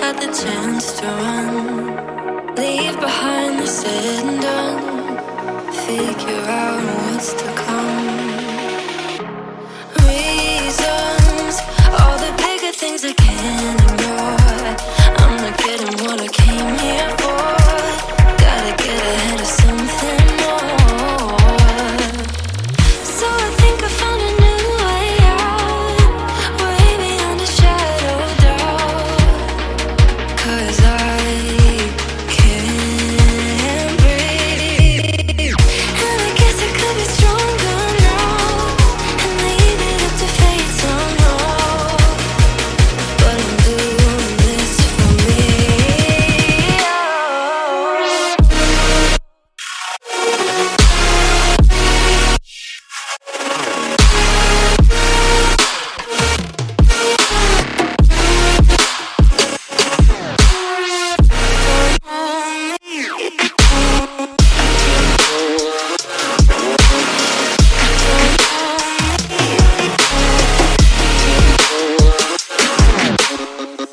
Had the chance to run, leave behind the said and done, figure out what's to come. Reasons, all the bigger things I can't ignore. I'm not getting what I came here for. Gotta get ahead of something more. So I think I found a new way out, way beyond a shadow of doubt. 'Cause I can't breathe, and I guess I could be stronger now and leave it up to fate somehow. But I'm doing this for me.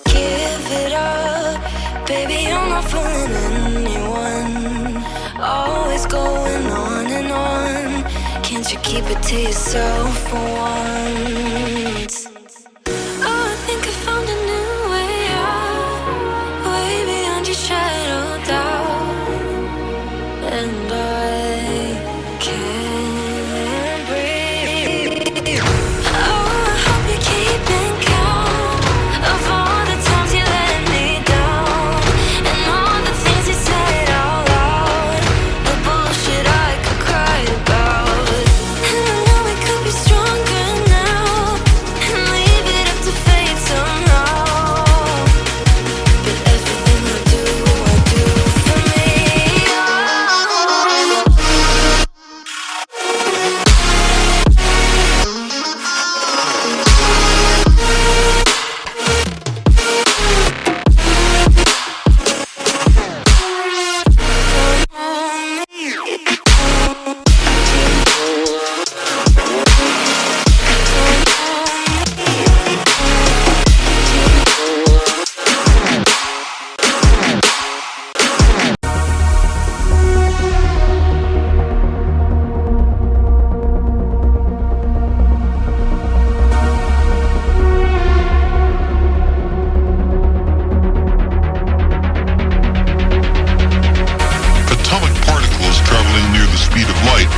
Give it up, baby, I'm not fooling anyone. Always going on and on. Can't you keep it to yourself for once? Oh, I think I found a new way out, way beyond your shadow of doubt. And I can't breathe. Oh, I hope you're keeping count of all the times you let me down, and all the things you said out loud, the bullshit I could cry about. And I know we could be stronger now and leave it up to fate somehow. But everything I do for me. Atomic particles traveling near the speed of light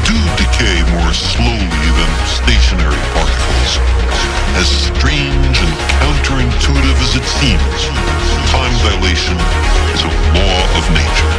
do decay more slowly than stationary particles. As strange and counterintuitive as it seems, time dilation is a law of nature.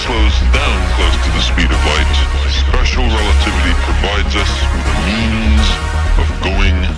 Slows down close to the speed of light, special relativity provides us with a means of going